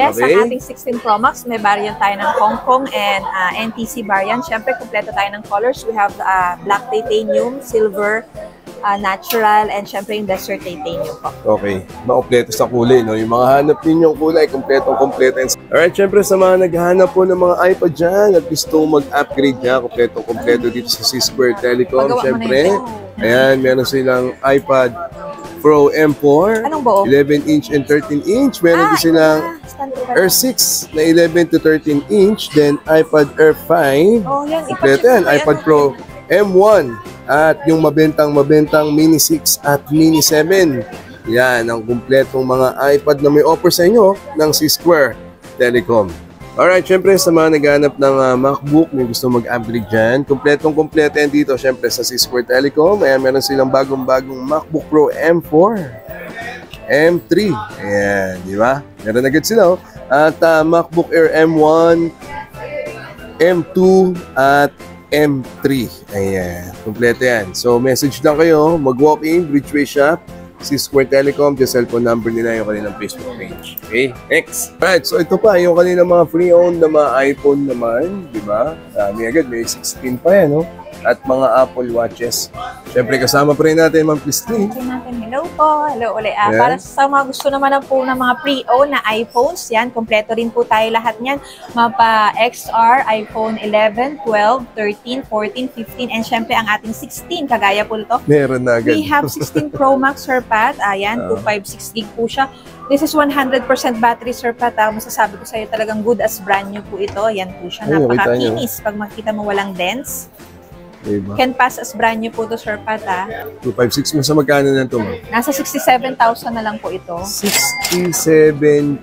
Yes, Okay. ang ating 16 Pro Max, may variant tayo ng Hong Kong and NTC variant. Siyempre, kompleto tayo ng colors. We have black titanium, silver, natural, and siyempre yung desert titanium po. Okay, makompleto sa kulay, no? Yung mga hanap ninyong kulay, kompleto. Alright, syempre sa mga naghahanap po ng mga iPad dyan at gusto mag-upgrade niya, kompleto dito sa C-Square Telecom, syempre. Ayan, meron silang iPad Pro M4, Anong buo? 11-inch and 13-inch. Meron din silang Air 6 na 11 to 13-inch, then iPad Air 5. Oh, yan. Kompleto yan, iPad Pro M1 at yung mabentang Mini 6 at Mini 7. Yan ang kumpletong mga iPad na may offer sa inyo ng C-Square Telecom. Alright, syempre sa mga naghanap ng MacBook, may gusto mag-upgrade dyan, kompleto yan dito syempre sa C-Square Telecom. Ayan, meron silang bagong MacBook Pro M4, M3. Ayan, di ba? Meron agad sila. At MacBook Air M1, M2, at M3. Ayan, kompleto yan. So, message lang kayo, mag-walk-in, Bridgeway Shop, C-Square Telecom, yung cellphone number nila, yung kanilang Facebook page. Okay, next. Right, so ito pa, yung kanilang mga free-owned na mga iPhone naman, di ba? May agad, may 16 pa yan, no? At mga Apple Watches. Siyempre, kasama pa rin natin, Ma'am Christine. Hello po. Hello ulit. Para sa mga gusto naman po ng mga pre-owned na iPhones, yan, kompleto rin po tayo lahat niyan. Mapa XR, iPhone 11, 12, 13, 14, 15, and syempre ang ating 16, kagaya po ito. Meron na agad. We have 16 Pro Max, Sir Pat. Ayan, 256 gig po siya. This is 100% battery, Sir Pat. Masasabi ko sa iyo talagang good as brand new po ito. Yan po siya. Napakakinis. Pag makita mo walang dents. Diba? Can pass as brand new po to, Sir Pat. 256 mo sa magkano na ito, ma'am? Nasa 67,000 na lang po ito. 67,000.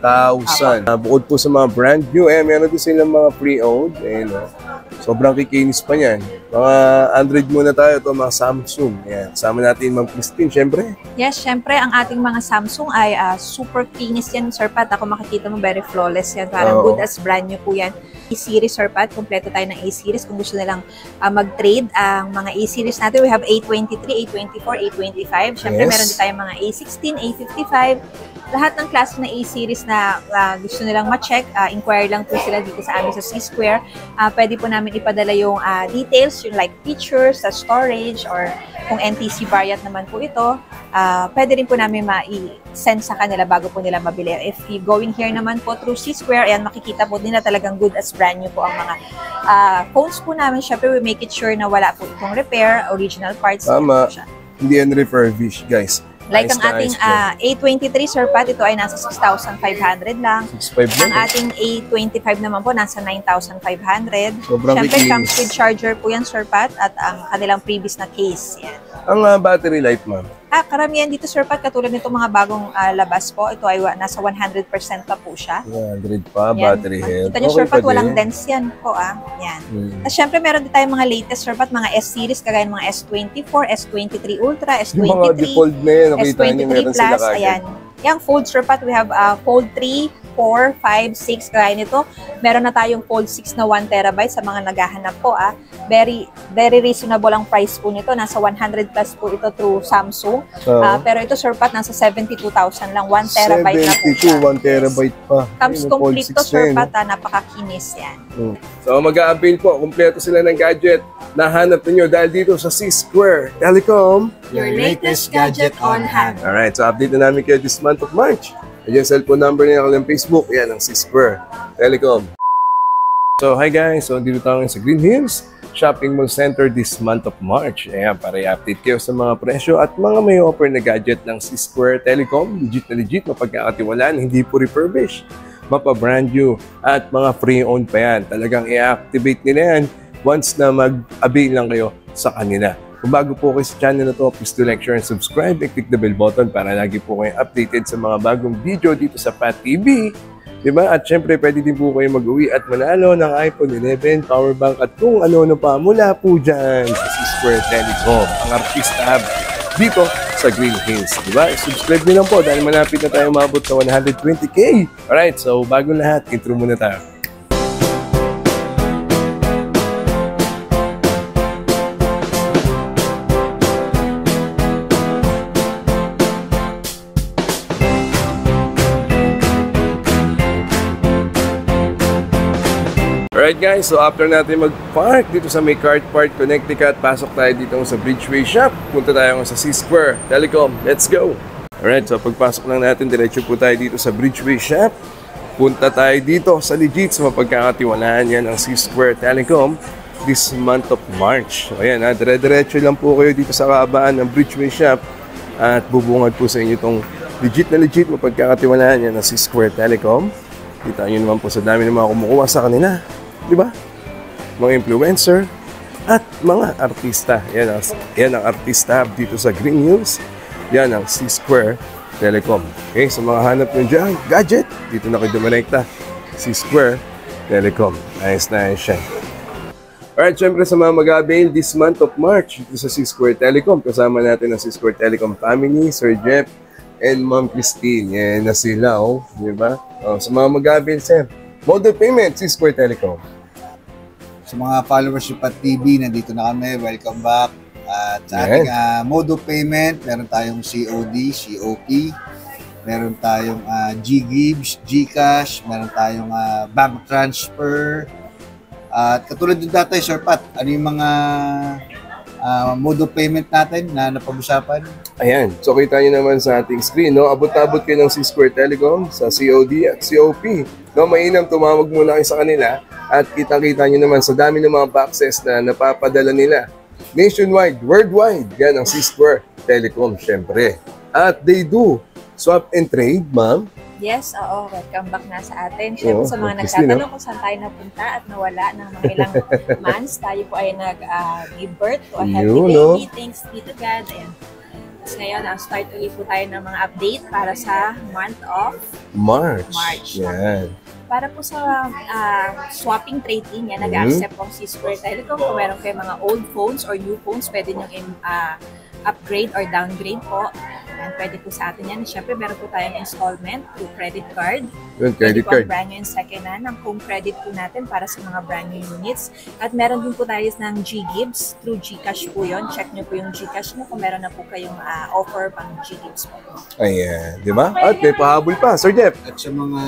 Bukod po sa mga brand new, meron din silang mga pre-owned. Sobrang kikinis pa yan. Mga Android muna tayo, ito mga Samsung. Ayan. Sama natin, Ma'am Christine, syempre. Yes, syempre, ang ating mga Samsung ay super kinis yan, Sir Pat. Ako makikita mo, very flawless yan. Parang good as brand new po yan. A-series, Sir Pat. Kompleto tayo ng A-series. Kung gusto nilang mag-trade, ang mga A-series natin, we have A23, A24, A25. Syempre, meron din tayong mga A16, A55. Lahat ng klase na A-series na gusto nilang ma-check, inquire lang po sila dito sa amin sa C-Square. Pwede po namin ipadala yung details, yung like features, sa storage, or kung NTC variant naman po ito, pwede rin po namin ma-send sa kanila bago po nila mabili. If you going here naman po through C-Square, ayan, makikita po nila talagang good as brand new po ang mga phones po namin. Syempre, we make it sure na wala po itong repair, original parts. Tama. Hindi yan refurbished, guys. Like ang ating A23, Sir Pat, ito ay nasa 6,500 lang. 6,500 Ang ating A25 naman po, nasa 9,500. Sobrang Siyempre, comes with charger po yan, Sir Pat, at ang kanilang previous na case. Yan. Ang battery life, ma'am? Karamihan dito, Sir Pat, katulad nito mga bagong labas po, ito ay nasa 100% pa po siya. 100 pa, battery health. Kita nyo, Sir Pat, walang dents yan po. Yan. At syempre, meron din tayong mga latest, Sir Pat, mga S-series, kagaya ng mga S24, S23 Ultra, S23. Yung mga default na yun, nakita nyo, meron sila kagad. Ayan. Yung Fold, Sir Pat, we have Fold 3, 4, 5, 6, kagaya nito. Meron na tayong Fold 6 na 1 terabyte sa mga naghahanap po. Very reasonable ang price po nito. Nasa 100 plus po ito through Samsung. Pero ito, Sir Pat, nasa 72,000 lang. 1 terabyte na po siya. 1 terabyte pa. Comes complete to, Sir Pat. Napakakinis yan. So, mag-a-avail po. Kompleto sila ng gadget. Nahanap ninyo dahil dito sa C-Square Telecom. Your latest gadget on hand. Alright, so update na namin kayo this month of March. Ayan yung cellphone number nila ng Facebook. Ayan ang C-Square Telecom. So, hi guys. So, dito tayo sa Green Hills Shopping Mall Center this month of March. Ayan, para i-update kayo sa mga presyo at mga may offer na gadget ng C-Square Telecom. Legit na legit, mapagkakatiwalaan, hindi po refurbished. Mapa-brand new at mga free-owned pa yan. Talagang i-activate nila yan once na mag-avail lang kayo sa kanila. Kung bago po kayo sa channel na to, please do like, share, and subscribe and click the bell button para lagi po kayo updated sa mga bagong video dito sa Pat TV. Diba? At syempre, pwede din po kayo mag-uwi at manalo ng iPhone 11, power bank at kung ano-ano pa mula po dyan sa C-Square Telecom. Ang Artista Hub dito sa Green Hills. Diba? Subscribe nyo lang po dahil malapit na tayo umabot sa 120K. Alright, so bago lahat, intro muna tayo. Alright guys, so after natin mag-park dito sa may Car Park Connecticut, pasok tayo dito sa Bridgeway Shop. Punta tayo sa C-Square Telecom. Let's go! Alright, so pagpasok lang natin, diretso po tayo dito sa Bridgeway Shop. Punta tayo dito sa legit sa mapagkakatiwalaan yan ang C-Square Telecom this month of March. So ayan, dire-diretso lang po kayo dito sa kahabaan ng Bridgeway Shop at bubungad po sa inyo itong legit mapagkakatiwalaan yan ng C-Square Telecom. Kita nyo naman po sa dami ng mga kumukuha sa kanila. Di ba? Mga influencer at mga artista. Yan ang artista dito sa Green Hills. Yan ang C-Square Telecom. Okay, sa mga hanap nyo dyan, gadget, dito na kayo dumanekta. C-Square Telecom. Ayos na siya. Alright, syempre sa mga mag-avail this month of March dito sa C-Square Telecom. Kasama natin ang C-Square Telecom family, Sir Jeff and Ma'am Christine. Yan na sila, oh. Di ba? Oh, sa mga mag-avail, sir. Mode of payment, C-Square Telecom. Sa mga followers ng TV, nandito na kami. Welcome back. At sa ating mode of payment, meron tayong COD, COP, meron tayong GGives, GCash, meron tayong bank transfer. At katulad yung dati, Sir Pat, ano yung mga mode of payment natin na napag-usapan? Ayan, so kita nyo naman sa ating screen, no? Abot-abot kayo ng C-Square Telecom sa COD at COP. No, mainam, tumawag muna kayo sa kanila at kita-kita nyo naman sa dami ng mga boxes na napapadala nila. Nationwide, worldwide, yan ang C-Square Telecom, syempre. At they do swap and trade, ma'am. Yes, oo. Welcome back na sa atin. Siyempre sa mga nagtatanong kung saan tayo napunta at nawala ng mga ilang months, tayo po ay nag-give birth to a healthy baby. Thanks be to God. Ayan. Tapos ngayon, start ulit po tayo ng mga update para sa month of March. Yan. Para po sa swapping trading, yan, nag-accept po C-Square Telecom. Kung meron kayo mga old phones or new phones, pwede nyo upgrade or downgrade po. Yan, pwede po sa atin yan. Siyempre, meron po tayong installment through credit card. Yung credit card. Brand new and second hand. Ang home credit po natin para sa mga brand new units. At meron din po tayo ng GGives through GCash po yun. Check nyo po yung GCash nyo kung meron na po kayong offer pang GGives po. Ayan, di ba? At may pahabol pa, Sir Jeff. At sa mga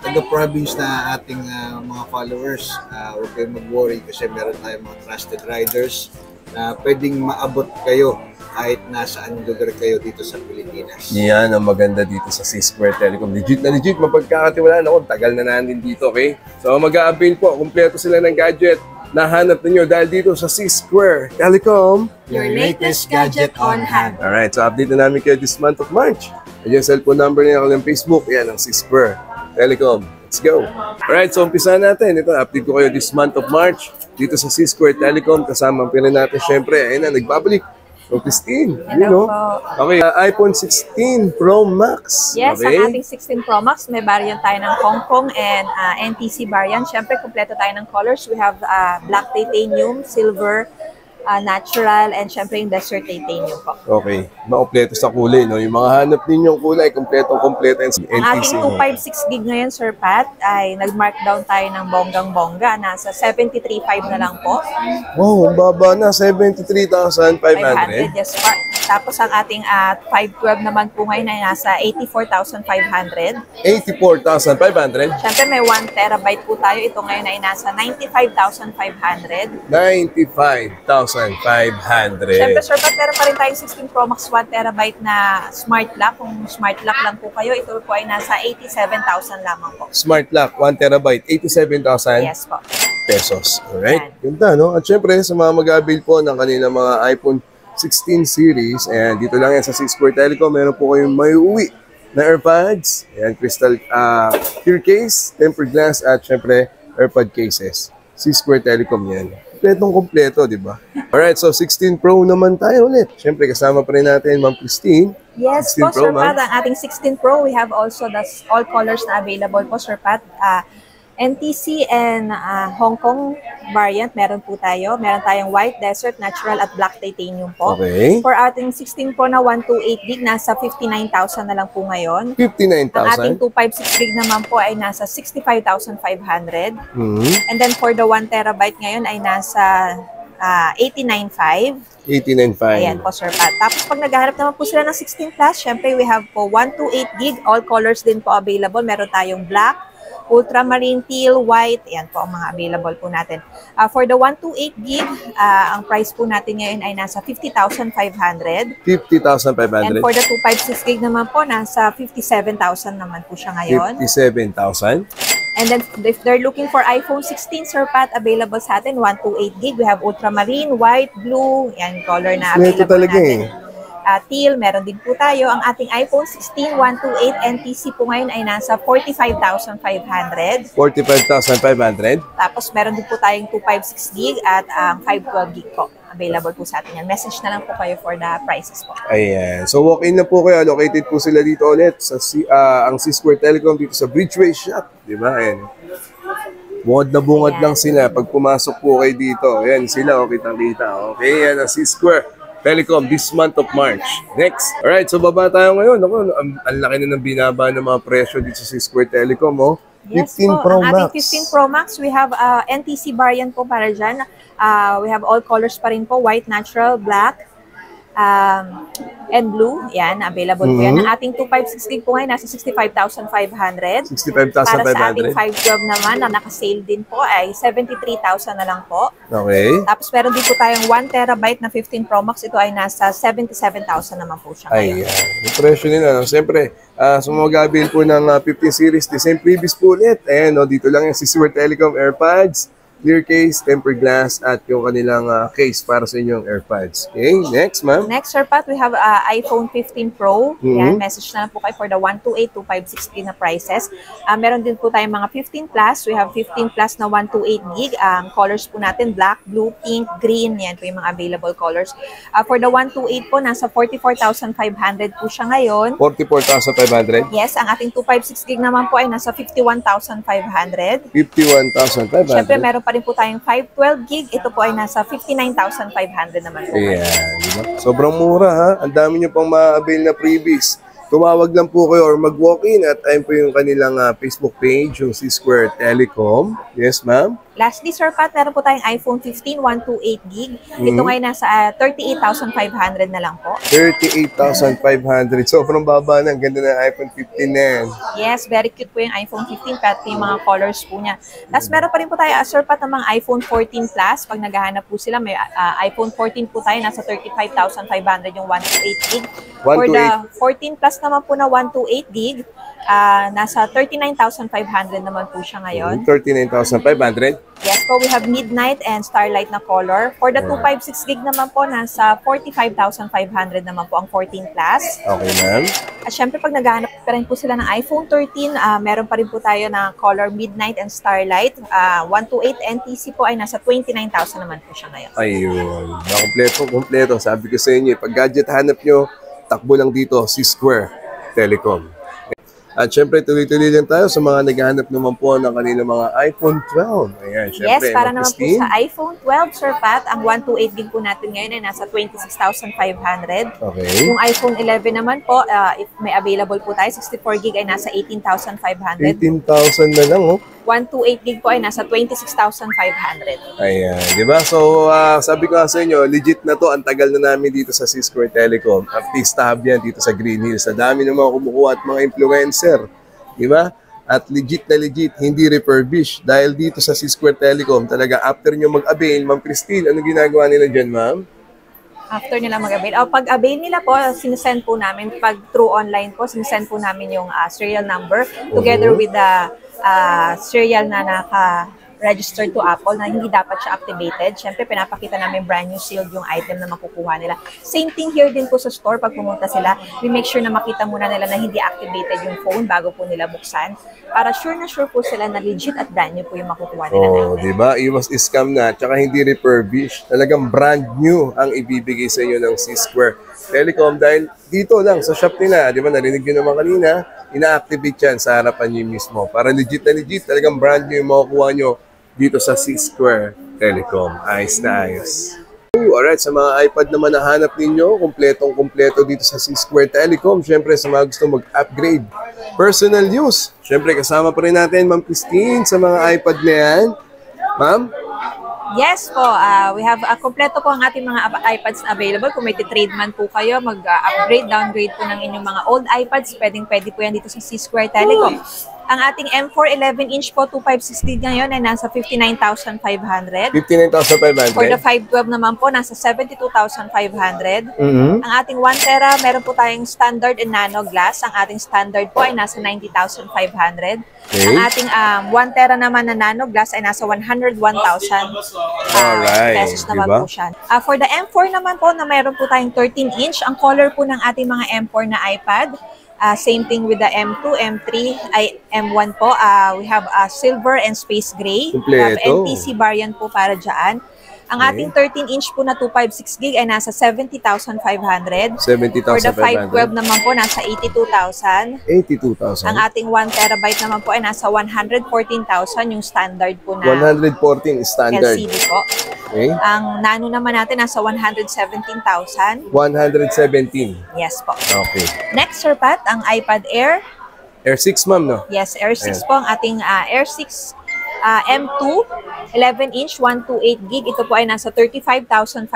taga-province na ating mga followers, huwag kayong mag-worry kasi meron tayong mga trusted riders na pwedeng maabot kayo kahit nasaan lugar kayo dito sa Pilipinas. Yan ang maganda dito sa C-Square Telecom. Legit, mapagkakatiwalaan ako. Tagal na natin dito, okay? So mag-a-avail po. Kumpleto sila ng gadget. Nahanap ninyo dahil dito sa C-Square Telecom. Your latest gadget on hand. Alright, so update na namin kayo this month of March. Ayan yung cellphone number niya ng Facebook. Yan ang C-Square Telecom. Let's go. Alright, so umpisa natin. Ito, update ko kayo this month of March dito sa C-Square Telecom. Kasama ang pila natin syempre. Ayun na, nagbabalik. So, Christine, Hello po. Okay, iPhone 16 Pro Max. Yes, okay. Ang ating 16 Pro Max, may variant tayo ng Hong Kong and NTC variant. Siyempre, kompleto tayo ng colors. We have black titanium, silver, natural, and syempre yung desert titanium po. Okay, makompleto sa kulay, no? Yung mga hanap ninyong kulay, kompleto yung NTC. Ang ating 256 gig ngayon, Sir Pat, ay nag-markdown tayo ng bonggang-bongga. Nasa 73.5 na lang po. Wow, ang baba na, 73,500. 500, yes, pa. Tapos ang ating 512 naman po ngayon ay nasa 84,500. 84,500? Siyempre may 1 terabyte po tayo. Ito ngayon ay nasa 95,500. 95,500. Siyempre, Sir Pat, meron pa rin tayong 16 Pro Max 1 terabyte na smart lock. Kung smart lock lang po kayo, ito po ay nasa 87,000 lamang po. Smart lock, 1 terabyte, 87,000 Yes po. pesos. Alright, ganda, no? At syempre, sa mga mag-avail po ng kanilang mga iPhone 16 series, and dito lang yan sa C-Square Telecom, meron po kayong may uwi na AirPods, and crystal clear case, tempered glass, at syempre, AirPod cases. C-Square Telecom yan. Kompletong-kompleto, di ba? Alright, so 16 Pro naman tayo ulit. Syempre, kasama pa rin natin, Ma'am Christine. Yes po, Sir Pat. Ang ating 16 Pro, we have also the all colors na available po, Sir Pat. NTC and Hong Kong variant, meron po tayo. Meron tayong white, desert, natural, at black titanium po. Okay. For ating 16 Pro na 128 gig, nasa 59,000 na lang po ngayon. 59,000? Ang ating 256 gig naman po ay nasa 65,500. Mm-hmm. And then for the 1 terabyte ngayon ay nasa 89,500. 89.5. Ayan po, Sir Pat. Tapos pag naghahanap naman po sila ng 16 plus, syempre we have po 128 gig, all colors din po available. Meron tayong black, ultramarine, teal, white. Yan po ang mga available po natin. For the 128 gig, ang price po natin ngayon ay nasa 50,500. 50,500. And for the 256 gig naman po, nasa 57,000 naman po siya ngayon. 57,000. And then if they're looking for iPhone 16, Sir Pat, available sa atin, 128 gig. We have ultramarine, white, blue, yan, color na available talaga natin. Teal, meron din po tayo. Ang ating iPhone 16 128 NTC po ngayon ay nasa 45,500. 45,500. Tapos meron din po tayong 256 gig at 512 gig po. Available po sa atin yan. Message na lang po kayo for the prices po. Ayan. So walk-in na po kayo. Located po sila dito ulit sa ang C-Square Telecom dito sa Bridgeway Shop. Di ba? Ayan. Bungad na bungad lang sila pag pumasok po kayo dito. Ayan sila. O, kitang-kita. Okay. Ayan ang C-Square Telecom this month of March. Next. Alright. So baba tayo ngayon. Ako, ang laki na ng binaba ng mga presyo dito sa C-Square Telecom. Oh. Yes 15 po, Pro ang Max. ating 15 Pro Max, we have NTC variant po para dyan. We have all colors pa rin po, white, natural, black, and blue. Yan, available po yan. Ang ating 256 gig po ngayon, nasa 65,500. 65,500. Para sa ating 512 naman, na naka-sale din po, ay 73,000 na lang po. Okay. Tapos meron din po tayong 1 terabyte na 15 Pro Max. Ito ay nasa 77,000 naman po siya ngayon. Ayan. Yung presyo nila. No? Siyempre, sa mga gabil po ng 15 series, the same previous po ulit. Ayan, no? Dito lang yung C-Square Telecom AirPods, clear case, tempered glass, at yung kanilang case para sa inyong AirPods. Okay, next, ma'am. Next, Sir Pat, we have iPhone 15 Pro. Yan, message na lang po kayo for the 128, 256 na prices. Meron din po tayong mga 15 Plus. We have 15 Plus na 128 gig. Ang colors po natin, black, blue, pink, green. Yan po yung mga available colors. For the 128 po, nasa 44,500 po siya ngayon. 44,500. Yes, ang ating 256 gig naman po ay nasa 51,500. 51,500. Siyempre, meron pa rin po tayong 512 gig. Ito po ay nasa 59,500 naman po. Ayan, diba? Sobrang mura ha. Ang dami nyo pang ma-avail na freebies. Tumawag lang po kayo or mag-walk-in at ayun po yung kanilang Facebook page, yung C-Square Telecom. Yes, ma'am? Lastly, Sir Pat, meron po tayong iPhone 15 128 gig. Ito ngayon nasa 38,500 na lang po. 38,500. Sobrang baba na. Ang ganda ng iPhone 15 na yan. Yes, very cute po yung iPhone 15 Pat, yung mga colors po niya. Tapos meron pa rin po tayo, Sir Pat, ng mga iPhone 14 Plus. Pag naghahanap po sila, may iPhone 14 po tayo, nasa 35,500 yung 128 gig. For the 14 Plus naman po na 128 gig, nasa 39,500 naman po siya ngayon. 39,500. Yes po, we have Midnight and Starlight na color. For the 256 gig naman po, nasa 45,500 naman po ang 14 Plus. Okay, ma'am. At syempre, pag naghahanap pa rin po sila ng iPhone 13, meron pa rin po tayo na color Midnight and Starlight. 128 NTC po ay nasa 29,000 naman po siya ngayon. Ayun. Kompleto. Sabi ko sa inyo, pag gadget hanap nyo, takbo lang dito, C-Square Telecom. At syempre, tuloy-tuloy lang tayo sa mga naghahanap naman po ng kanilang mga iPhone 12. Ayan, syempre, yes, para naman po sa iPhone 12, Sir Pat, ang 128 gig po natin ngayon ay nasa 26,500. Okay. Yung iPhone 11 naman po, if may available po tayo, 64 gig ay nasa 18,500. 18,000 na lang, oh. 128 gig po ay nasa 26,500. Ayan, di ba? So, sabi ko nga sa inyo, legit na to. Ang tagal na namin dito sa C-Square Telecom. Artista hub yan dito sa Green Hills. Sa dami ng mga kumukuha at mga influencer. Di ba? At legit na legit, hindi refurbished. Dahil dito sa C-Square Telecom, talaga after nyo mag-avail, Ma'am Christine, ano ginagawa nila dyan, ma'am? After nila mag-avail. Pag-avail nila po, sinesend po namin. Pag through online po, sinesend po namin yung serial number together with the serial na naka-registered to Apple na hindi dapat siya activated. Siyempre, pinapakita namin brand new sealed yung item na makukuha nila. Same thing here din po sa store. Pag pumunta sila, we make sure na makita muna nila na hindi activated yung phone bago po nila buksan. Para sure na sure po sila na legit at brand new po yung makukuha nila. Oh, di ba? Iwas scam na, tsaka hindi refurbished. Talagang brand new ang ibibigay sa inyo ng C-Square Telecom dahil dito lang sa shop nila, di ba? Narinig nyo naman kanina, ina-activate yan sa harapan nyo mismo. Para legit na legit, talagang brand new yung makukuha nyo dito sa C-Square Telecom. Ayos na ayos. Alright, sa mga iPad naman na hanap ninyo, kompletong-kompleto dito sa C-Square Telecom. Siyempre, sa mga gusto mag-upgrade, personal use. Siyempre, kasama pa rin natin, Ma'am Christine, sa mga iPad na yan. Ma'am? Yes po, we have kompleto po ang ating mga iPads available. Kung may titrade man po kayo, mag-upgrade, downgrade po ng inyong mga old iPads, pwedeng-pwede po yan dito sa C-Square Telecom. Ang ating M4 11-inch po, 256 gig ngayon ay nasa 59,500. 59,500. For the 512 naman po, nasa 72,500. Mhm. Ang ating 1 tera, meron po tayong standard and nano glass. Ang ating standard po ay nasa 90,500. Okay. Ang ating 1 tera naman na nano glass ay nasa 101,000 Alright, pesos naman diba? po siya. For the M4 naman po, na meron po tayong 13-inch. Ang color po ng ating mga M4 na iPad, same thing with the M2, M3, ay M1 po. We have silver and space gray. We have Kompleto. NTC variant po para dyan. Ang Okay. ating 13-inch po na 256 gig ay nasa 70,500. For the 512 70,500. naman po, nasa 82,000. 82,000. Ang ating 1 terabyte naman po ay nasa 114,000, yung standard po na 114 standard. LCD po. Okay. Ang nano naman natin nasa 117,000. 117. Yes po. Okay. Next, Sir Pat, ang iPad Air. Air 6, ma'am, no? Yes, Air 6 Ayan. po ang ating Air 6 M2, 11-inch, 128 gig. Ito po ay nasa 35,500.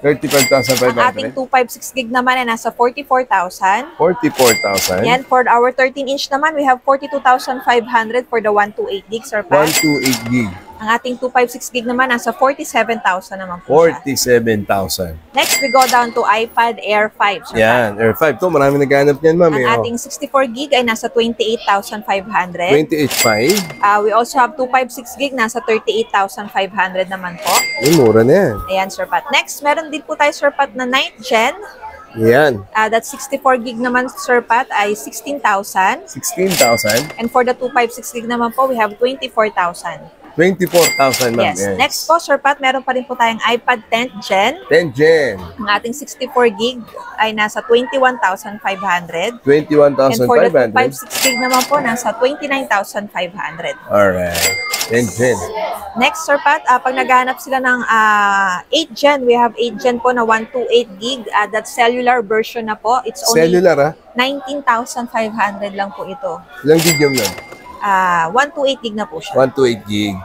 35,500. Ang ating 256 gig naman ay nasa 44,000. 44,000. Yan, for our 13-inch naman, we have 42,500 for the 128 gig, Sir Pat. 128 gig. Ang ating 256 gig naman, nasa 47,000 naman po siya. 47,000. Next, we go down to iPad Air 5, Sir Pat. Yan, Air 5 to. Marami naghanap yan, ma'am. Ang eh, oh. ating 64 gig ay nasa 28,500. 28,500. We also have 256 gig, nasa 38,500 naman po. Eh, mura na yan. Ayan, Sir Pat. Next, meron din po tayo, Sir Pat, na 9th gen. Yan. That's 64 gig naman, Sir Pat, ay 16,000. 16,000. And for the 256 gig naman po, we have 24,000. 24,000, ma'am. Yes. Yan. Next po, Sir Pat, meron pa rin po tayong iPad 10th gen. 10 gen. Ang ating 64 gig ay nasa 21,500. 21,500. And for the 256 gig naman po, nasa 29,500. Alright. 10 gen. Next, Sir Pat, pag naghahanap sila ng 8 gen, we have 8 gen po na 128 gig. That's cellular version na po. It's only Cellular, ha? 19,500 lang po ito. Ilang gig yung nun? 128 gig na po siya. 128 gig.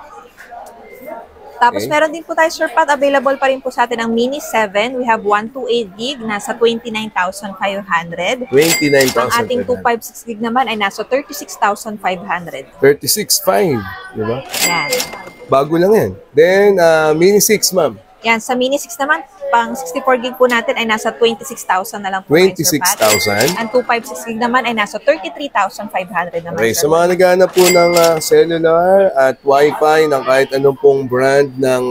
Tapos Okay. meron din po tayo, Sir Pat, available pa rin po sa atin ang Mini 7. We have 128 gig, nasa 29,500. 29,500. Ang ating 256 gig naman ay nasa 36,500. 36,500. Diba? Yan. Bago lang yan. Then, Mini 6, ma'am. Yan, sa Mini 6 naman, pang 64 gig po natin ay nasa 26,000 na lang po. ngayon, Sir Pat. 26,000. Ang 256 gig naman ay nasa 33,500 naman. Okay, Sir sa mga naghahanap po ng cellular at Wi-Fi ng kahit anong pong brand ng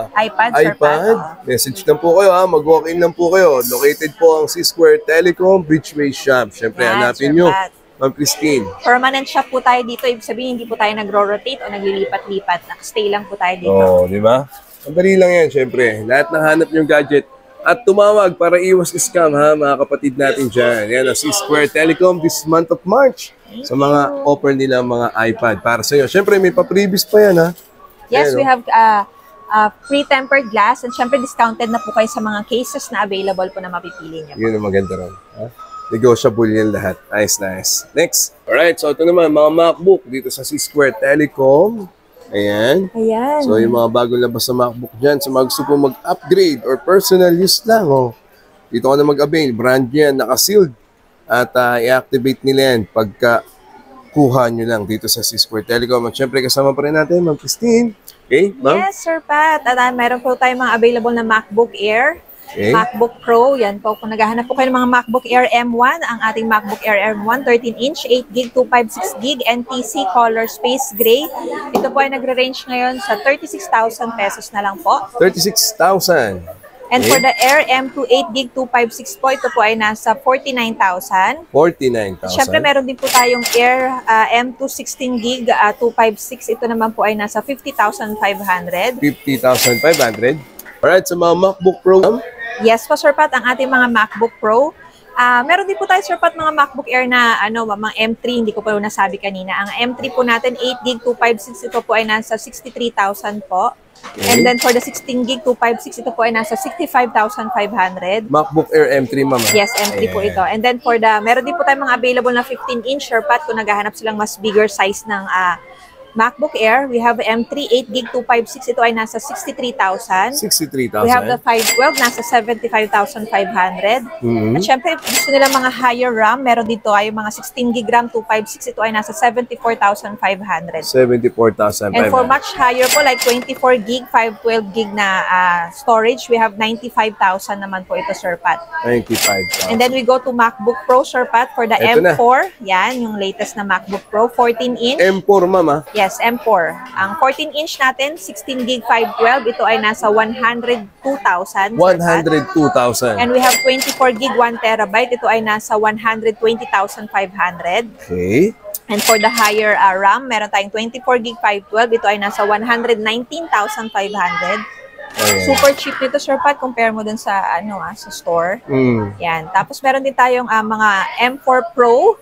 iPad, Sir Pat. iPad, message lang po kayo, ha? Mag-walk-in lang po kayo. Located po ang C-Square Telecom Bridgeway Shop. Siyempre, Yan, hanapin Sir nyo, Pat. Ma'am Christine. Permanent shop po tayo dito. Ibig sabihin, hindi po tayo nagro-rotate o naglilipat-lipat. Nakastay lang po tayo dito. Oo, di ba? Ang dali lang yan, syempre. Lahat ng hanap yung gadget. At tumawag para iwas scam, ha, mga kapatid natin dyan. Yan, ang C-Square Telecom this month of March. Sa mga offer nila mga iPad para sa inyo. Syempre, may pa-previous pa yan, ha? Yes, Ayan, we oh. have pre-tempered glass and syempre discounted na po kayo sa mga cases na available po na mapipili niyo. Yun ang maganda ron. Ha? Negotiable yan lahat. Nice, nice. Next. Alright, so ito naman, mga MacBook dito sa C-Square Telecom. Ayan. Ayan. So, yung mga bagong labas na MacBook dyan, sa mga gusto po mag-upgrade or personal use lang, oh. Dito ka na mag-avail. Brand yan, naka-sealed. At i-activate nila yan pagka kuha nyo lang dito sa C-Square Telecom. At syempre, kasama pa rin natin, Ma'am Christine. Okay, ma'am? Yes, Sir Pat. At meron po tayong mga available na MacBook Air. Okay. MacBook Pro, yan po. Kung naghahanap po kayo ng mga MacBook Air M1, ang ating MacBook Air M1, 13-inch, 8GB, 256GB, NTC, color space gray. Ito po ay nagre-range ngayon sa 36,000 pesos na lang po. 36,000. And Okay. for the Air M2 8GB, 256 po, ito po ay nasa 49,000. 49,000. Siyempre, meron din po tayong Air M2 16GB, 256. Ito naman po ay nasa 50,500. 50,500. Alright, sa mga MacBook Pro, ma'am? Yes po, Sir Pat, ang ating mga MacBook Pro. Meron din po tayo, Sir Pat, mga MacBook Air na mga M3, hindi ko pa nasabi kanina. Ang M3 po natin, 8GB, 256, ito po ay nasa 63,000 po. Okay. And then for the 16GB, 256, ito po ay nasa 65,500. MacBook Air M3, ma'am. Yes, M3 po ito. And then meron din po tayo mga available na 15-inch, Sir Pat, kung naghahanap silang mas bigger size ng MacBook Air, we have M3 8GB 256. Ito ay nasa 63,000. 63,000. We have the 512, nasa 75,500. At syempre, gusto nila mga higher RAM. Meron dito ay mga 16GB RAM 256. Ito ay nasa 74,500. 74,500. And for much higher po, like 24GB, 512GB na storage, we have 95,000 naman po ito, Sir Pat. 95,000. And then we go to MacBook Pro, Sir Pat, for the Ito M4. Yan, yung latest na MacBook Pro, 14-inch. M4, mama. Yes, M4. Ang 14-inch natin, 16GB 512. Ito ay nasa 102,000. 102,000. And we have 24GB 1TB. Ito ay nasa 120,500. Okay. And for the higher RAM, meron tayong 24GB 512. Ito ay nasa 119,500. Ayan. Super cheap nito, Sir Pat, compare mo dun sa sa store. Yan. Tapos meron din tayong mga M4 Pro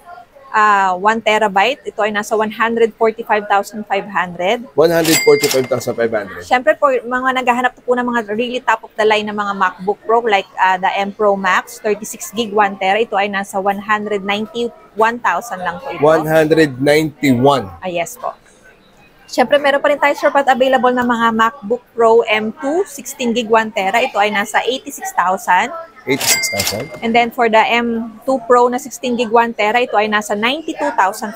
1TB. Ito ay nasa 145,500. 145,500. Siyempre po, mga naghahanap po ng mga really top of the line na mga MacBook Pro like the M Pro Max 36GB 1TB. Ito ay nasa 191,000 lang po ito. 191. Yes po. Siyempre, meron pa rin tayo, Sir Pat, available na mga MacBook Pro M2 16GB 1TB. Ito ay nasa 86,000. 86,000. And then for the M2 Pro na 16GB 1TB, ito ay nasa 92,500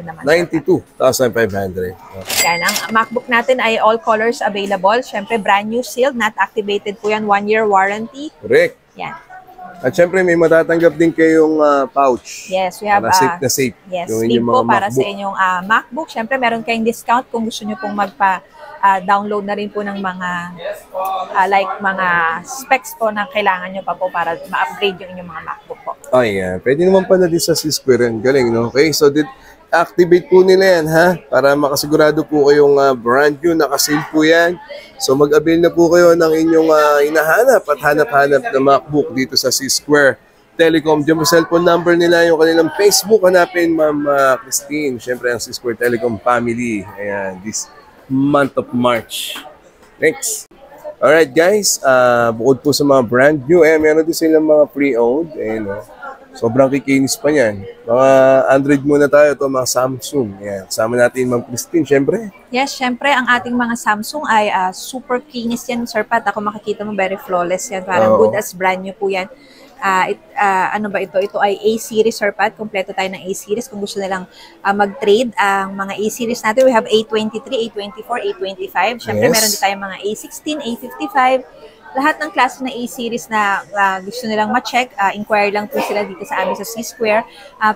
naman. 92,500. Yan, ang MacBook natin ay all colors available. Siyempre, brand new sealed, not activated po yan, 1-year warranty. Correct. Yan. At syempre, may matatanggap din kayong pouch. Yes, we have para safe na safe. Yes, yung link po para MacBook. sa inyong MacBook. Siyempre, meron kayong discount kung gusto nyo pong magpa-download na rin po ng mga like mga specs po na kailangan nyo pa po para ma-upgrade yung inyong mga MacBook po. Ay, pwede naman pala din sa C-Square yan. Galing, no? Okay, so activate po nila yan, ha? Para makasigurado po kayong brand new, nakasale po yan. So mag-avail na po kayo ng inyong hinahanap at hanap-hanap na MacBook dito sa C-Square Telecom. Diyan mo cellphone number nila, yung kanilang Facebook. Hanapin, Ma'am Christine. Siyempre, ang C-Square Telecom family. Ayan, this month of March. Next. Alright, guys. Bukod po sa mga brand new, meron din silang mga pre-owned. Ayan, sobrang kikinis pa yan. Mga Android muna tayo, ito mga Samsung. Yan. Kasama natin Ma'am Christine, syempre. Yes, syempre, ang ating mga Samsung ay super kinis yan, Sir Pat. Ako makikita mo, very flawless yan. Parang good as brand new po yan. Ano ba ito? Ito ay A-series, Sir Pat. Kompleto tayo ng A-series. Kung gusto nilang mag-trade, ang mga A-series natin, we have A23, A24, A25. Syempre, meron din tayong mga A16, A55. Lahat ng klase na A-series na gusto nilang ma-check, inquire lang po sila dito sa amin sa C-Square.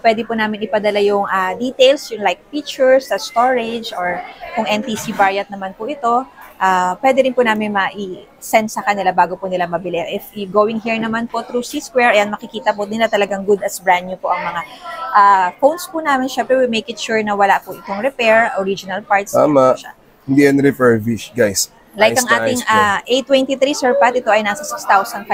Pwede po namin ipadala yung details, yung like pictures, sa storage, or kung NTC variant naman po ito. Pwede rin po namin ma-send sa kanila bago po nila mabili. If you going here naman po through C-Square, ayan, makikita po nila talagang good as brand new po ang mga phones po namin. Syempre, we make it sure na wala po itong repair, original parts. Tama. Hindi yan refurbished, guys. Like ang ating A23, Sir Pat, ito ay nasa 6,500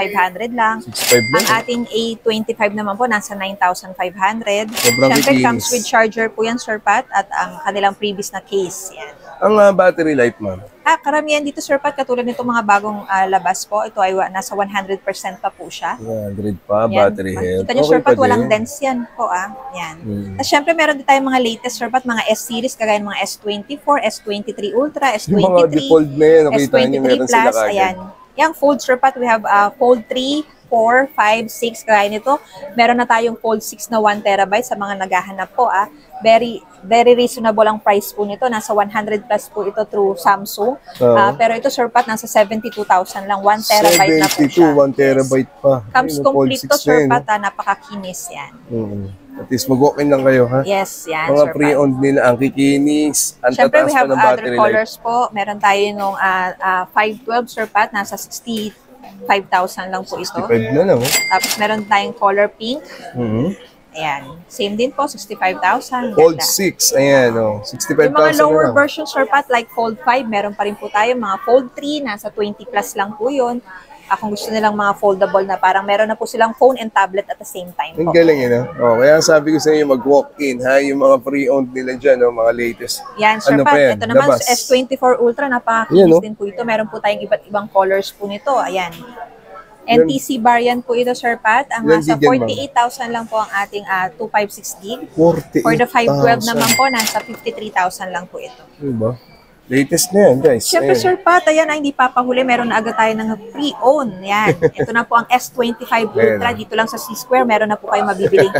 lang. 6,500 ang ating A25 naman po, nasa 9,500. Sobrang Siyempre, kikinis. comes with charger po yan, Sir Pat, at ang kanilang previous na case. Yan. Ang battery life, ma'am. Karamihan dito, Sir Pat, katulad nito mga bagong labas po, ito ay nasa 100% pa po siya. 100 pa, Yan. battery health. Kita niyo, Sir Pat, pa walang din. dents yan po, Yan. Tapos, syempre, meron din tayong mga latest, Sir Pat, mga S-series, kagaya ng mga S24, S23 Ultra, S23, Yung mga default na yan, nakita niyo S23 meron sila Plus, kagad. ayan. Yung Fold, Sir Pat, we have Fold 3, 4, 5, 6, kagaya nito. Meron na tayong Fold 6 na 1TB sa mga naghahanap po, Very reasonable ang price po nito. Nasa 100 plus po ito through Samsung. Pero ito, Sir Pat, nasa 72,000 lang. 1TB na po siya. 1TB pa. Comes Ayun, complete Fold to, 6 Sir na Pat. Napakakinis yan. At least mag-walk-in lang kayo, ha? Yes, yan, Mga Sir Pat. pre-owned nila, ang kikinis, ang Siyempre, we tataas pa have ng other battery life. colors po. Meron tayo nung 512, Sir Pat. Nasa 65,000 lang po ito. 65 na lang, Tapos meron tayong color pink. Ayan. Same din po, 65,000. Fold Ganda. 6, ayan, 65,000 Yung mga lower na lang. versions, Sir Pat, like Fold 5, meron pa rin po tayo. Mga Fold 3, nasa 20 plus lang po yun. Kung gusto nilang mga foldable na parang meron na po silang phone and tablet at the same time Ang po. galing, kaya sabi ko sa inyo, mag-walk-in, ha? Yung mga pre-owned nila dyan, mga latest. Yan, Sir Ano Pat. pa yan? Ito naman, Labas. S24 Ultra, Yan, napakakinis no? din po ito. Meron po tayong iba't ibang colors po nito. Ayan. NTC variant po ito, Sir Pat. Ang Ilan nasa gig yan, ma'am? 48,000 lang po ang ating 256 gig. 48,000. For the 512 naman po, nasa 53,000 lang po ito. Diba? Latest na yan, guys. Siyempre, Ayan. Sir Pat, ayan, hindi papahuli. Meron na agad tayo ng pre-own. Yan. Ito na po ang S25 Ultra. Dito lang sa C-Square, meron na po kayo mabibiling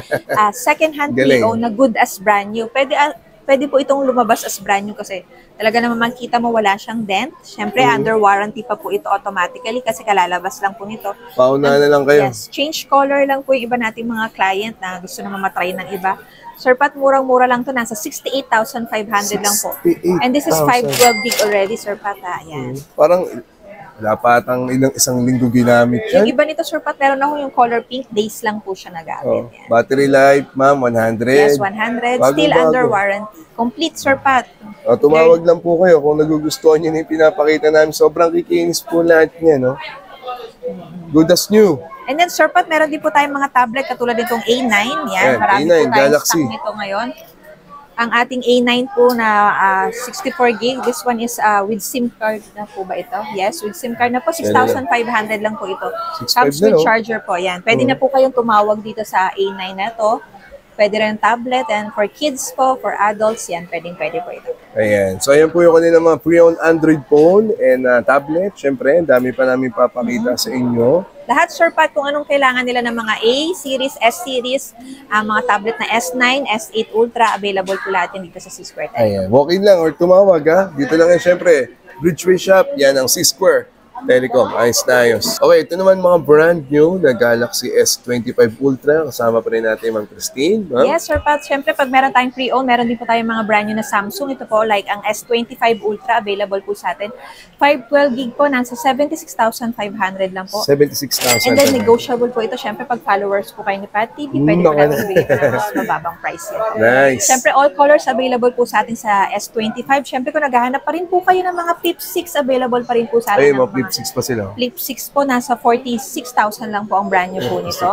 second-hand Galing. pre-own na good as brand new. Pwede po itong lumabas as brand new kasi talaga naman makita mo wala siyang dent. Siyempre, under warranty pa po ito automatically kasi kalalabas lang po nito. Pauna na lang kayo. Yes, change color lang po yung iba nating mga client na gusto naman matry ng iba. Sir Pat, murang-mura lang to. Nasa 68,500 lang po. 68,000. And this is 512 gig already, Sir Pat. Ayan. Parang wala pa atang isang linggo ginamit Yung yan. iba nito, Sir Pat, meron ako yung color pink. Days lang po siya nagamit. Oh. Yan. Battery life, ma'am, 100. Yes, 100. Still Bago-bago. under warranty. Complete, Sir Pat. Tumawag lang po kayo kung nagugustuhan nyo na yung pinapakita namin. Sobrang kikinis po lahat niya, no? Good as new. And then, Sir Pat, meron din po tayong mga tablet katulad nitong A9. Yan, Yan, marami A9, po tayong Galaxy. stock nito ngayon. Ang ating A9 po na 64 gig. This one is with SIM card na po ba ito? Yes, with SIM card na po. 6,500 lang po ito. 6,500 Comes na, with no? charger po. Yan. Pwede na po kayong tumawag dito sa A9 na to. Pwede rin tablet. And for kids po, for adults, yan. Pwede po ito. Ayan. So, ayan po yung kanina mga pre-owned Android phone and tablet. Siyempre, dami pa namin papakita sa inyo. Lahat, Sir Pat, kung anong kailangan nila ng mga A-series, S-series, mga tablet na S9, S8 Ultra, available po lahat yan dito sa C-Square. Ayan. Walk-in lang or tumawag, ha? Dito lang yan, siyempre. Bridgeway Shop, yan ang C-Square Telecom. Ayos na ayos. Okay, ito naman mga brand new na Galaxy S25 Ultra. Kasama pa rin natin Ma'am Christine. Ma'am? Yes, Sir Pat. Siyempre, pag meron tayong pre-owned, meron din po tayong mga brand new na Samsung. Ito po, like ang S25 Ultra, available po sa atin. 512 gig po, nasa 76,500 lang po. 76,000. And then, negotiable po ito. Siyempre, pag followers po kayo ni Pat TV, pwede po natin bigyan ng mas mababang price yan. Nice. Siyempre, all colors available po sa atin sa S25. Siyempre, kung naghahanap pa rin po kayo ng mga Flip 6, available pa rin po sa Ay, atin. mga Flip 6 pa sila. Flip 6 po, nasa 46,000 lang po ang brand new po nito.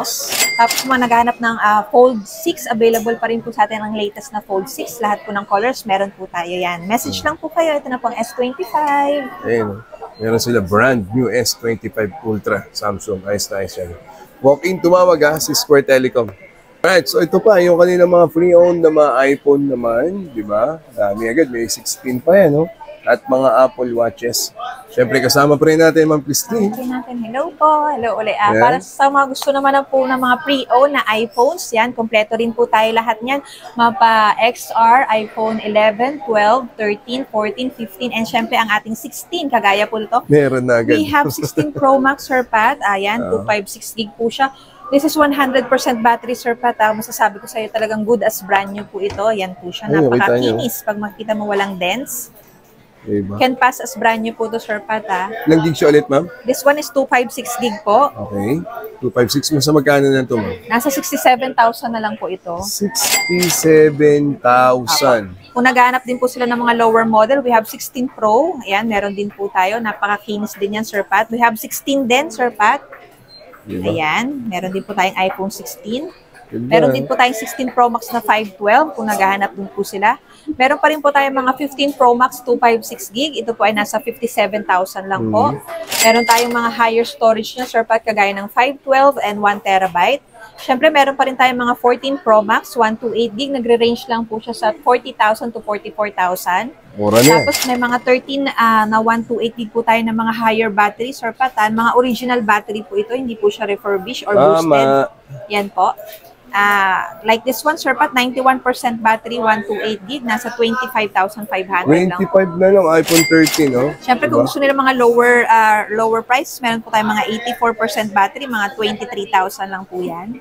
Tapos kung naghahanap ng Fold 6, available pa rin po sa atin ang latest na Fold 6. Lahat po ng colors, meron po tayo yan. Message lang po kayo. Ito na po ang S25. Ayun. Meron sila brand new S25 Ultra Samsung. Ayos na ayos yan. Walk-in, tumawag ha, si Square Telecom. Alright, so ito pa, yung kanina mga pre-owned na mga iPhone naman, di ba? Dami agad, may 16 pa yan, no? At mga Apple Watches. Siyempre, kasama pa rin natin, Ma'am Christine. Okay natin. Hello po. Hello ulit. Para sa mga gusto naman na po ng mga pre-owned na iPhones, yan, kompleto rin po tayo lahat niyan. Mapa XR, iPhone 11, 12, 13, 14, 15, and syempre ang ating 16, kagaya po ito. Meron na agad. We have 16 Pro Max, Sir Pat. Ayan, 256 gig po siya. This is 100% battery, Sir Pat. Masasabi ko sa iyo talagang good as brand new po ito. Yan po siya. Ay, Napakakinis. Pag makita mo walang dents. Diba? Can pass as brand new po to, Sir Pat. Ilang gig siya ulit, Ma'am? This one is 256 gig po. Okay. 256 mo sa magkano na ito, Ma'am? Nasa 67,000 na lang po ito. 67,000. Kung naghahanap din po sila ng mga lower model, we have 16 Pro. Ayan, meron din po tayo. Napakakinis din yan, Sir Pat. We have 16 din, Sir Pat. Diba? Ayan, meron din po tayong iPhone 16. Ganda. Meron din po tayong 16 Pro Max na 512 kung naghahanap din po sila. Meron pa rin po tayong mga 15 Pro Max 256 gig. Ito po ay nasa 57,000 lang po. Meron tayong mga higher storage na, Sir Pat, kagaya ng 512 and 1 terabyte. Siyempre, meron pa rin tayong mga 14 Pro Max 128 gig. Nagre-range lang po siya sa 40,000 to 44,000. Mura na. Tapos may mga 13 na 128 gig po tayo ng mga higher battery, Sir Pat. Mga original battery po ito. Hindi po siya refurbished or boosted. Yan po. Like this one, Sir Pat, 91% battery, 128 gig, nasa 25,500 lang. 25 na lang, iPhone 13, no? Siyempre, kung gusto nila mga lower price, meron po tayong mga 84% battery, mga 23,000 lang po yan.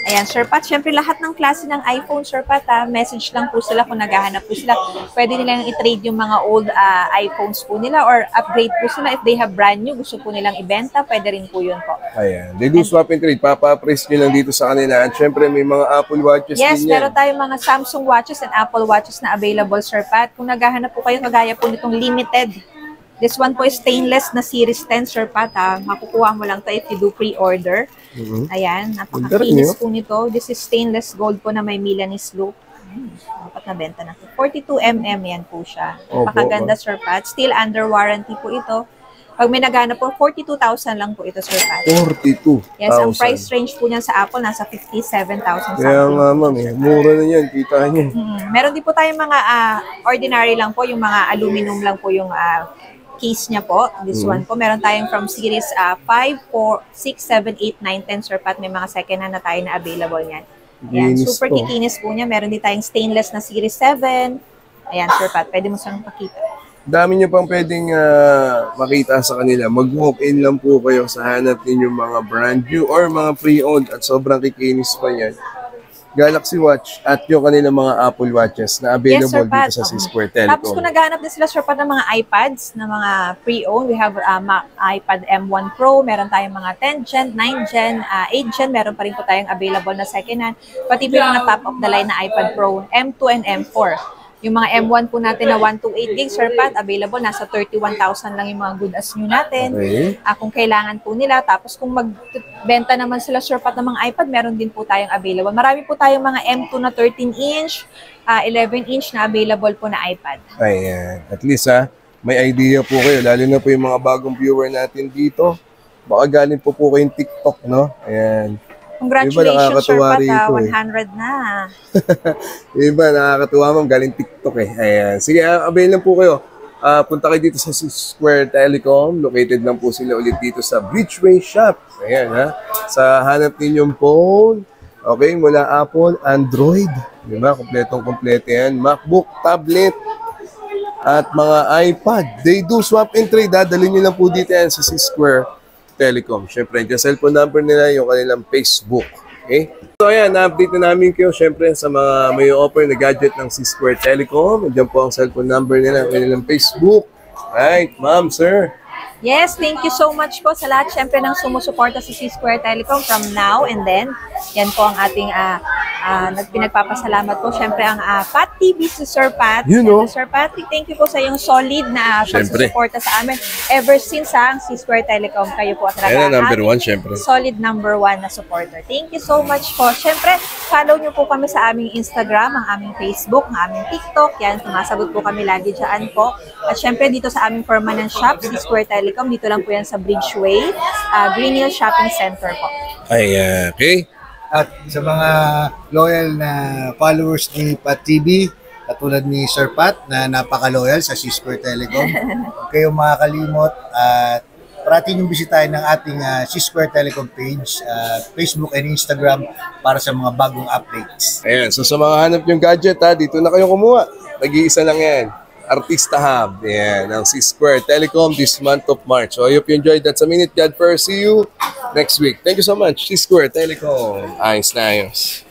Ayan, Sir Pat, siyempre lahat ng klase ng iPhone, Sir Pat, message lang po sila kung naghahanap po sila. Pwede nilang i-trade yung mga old iPhones po nila or upgrade po sila if they have brand new, gusto po nilang ibenta, pwede rin po yun po. Ayan, they do swap and trade. Papa-press nyo lang dito sa kanila. At syempre, may mga Apple Watches yes, din yan. meron tayong mga Samsung watches and Apple watches na available, Sir Pat. Kung naghahanap po kayo, kagaya po nitong limited. This one po is stainless na Series 10, Sir Pat. Makukuha mo lang to if you do pre-order. Ayan, napakakinis po nito. This is stainless gold po na may Milanese look. Dapat nabenta na. 42mm yan po siya. Napakaganda, Sir Pat. Still under warranty po ito. Pag may nagana po, 42,000 lang po ito, Sir Pat. 42,000. Yes, ang price range po niyan sa Apple, nasa 57,000 Kaya something. nga, ma'am, mura na yan. Kita niyo. Meron din po tayong mga ordinary lang po, yung mga aluminum lang po yung case niya po. This one po, meron tayong from series 5, 4, 6, 7, 8, 9, 10, Sir Pat. May mga second hand na tayo na available niyan. Ayan, Linis super po. kikinis po niya. Meron din tayong stainless na series 7. Ayan, Sir Pat, pwede mo siyang pakita. Dami niyo pang pwedeng makita sa kanila. Mag-walk-in lang po kayo sa hanap ninyo mga brand new or mga pre-owned at sobrang kikinis pa yan. Galaxy Watch at yung kanilang mga Apple Watches na available Sir Pat. dito sa C-Square Tapos Telecom. kung naghanap din sila, Sir Pat, ng mga iPads, na mga pre-owned, we have iPad M1 Pro, meron tayong mga 10 Gen, 9 Gen, 8 Gen, meron pa rin po tayong available na second hand. Pati po yung mga top of the line na iPad Pro, M2 and M4. Yung mga M1 po natin na 128 gig, Sir Pat, available, nasa 31,000 lang yung mga good as new natin. Okay. Kung kailangan po nila. Tapos kung magbenta naman sila, Sir Pat, ng mga iPad, meron din po tayong available. Marami po tayong mga M2 na 13-inch, 11-inch na available po na iPad. Ayan. At least may idea po kayo. Lalo na po yung mga bagong viewer natin dito. Baka galing po kayong TikTok, no? Ayan. Congratulations, Sir nakakatuwa Pat, rito, 100 na. Yung iba, nakakatuwa, ma'am. Galing TikTok eh. Ayan. Sige, avail lang po kayo. Punta kayo dito sa Square Telecom. Located lang po sila ulit dito sa Bridgeway Shop. Ayan, sa hanap ninyong phone. Okay, mula Apple, Android. Diba? Kompletong-kompleto yan. MacBook, tablet, at mga iPad. They do swap and trade. Dalhin nyo lang po dito yan sa Square Telecom. Siyempre, yung cellphone number nila, yung kanilang Facebook. Okay? So, ayan, na-update na namin kayo, siyempre, sa mga may offer na gadget ng C-Square Telecom. Nandiyan po ang cellphone number nila, kanilang Facebook. Right, ma'am, sir. Yes, thank you so much po sa lahat, siyempre, ng sumusuporta sa C-Square Telecom from now and then. Yan po ang ating pinagpapasalamat po. Siyempre, ang Pat TV si Sir Pat. You know. Sir Patrick, thank you po sa iyong solid na pagsusuporta sa amin. Ever since ang C-Square Telecom, kayo po talaga. Ayan, number one, siyempre. Solid number 1 na supporter. Thank you so much po. Siyempre, follow nyo po kami sa aming Instagram, ang aming Facebook, ang aming TikTok. Yan, sumasagot po kami lagi dyan po. At siyempre, dito sa aming permanent shop, C-Square Telecom, dito lang po yan sa Bridgeway, Green Hill Shopping Center po. Ayan, okay. At sa mga loyal na followers ni Pat TV, katulad ni Sir Pat na napaka-loyal sa C-Square Telecom, huwag kayong makakalimot at parati niyong bisitahin ng ating C-Square Telecom page, Facebook and Instagram para sa mga bagong updates. Ayan, so sa mga hanap yung gadget, dito na kayo kumuha. Nag-iisa lang yan. Artista Hub. Ayan, ang C-Square Telecom this month of March. So, I hope you enjoyed that sa Minute God first. See you next week. Thank you so much. C-Square Telecom. Ayos na ayos.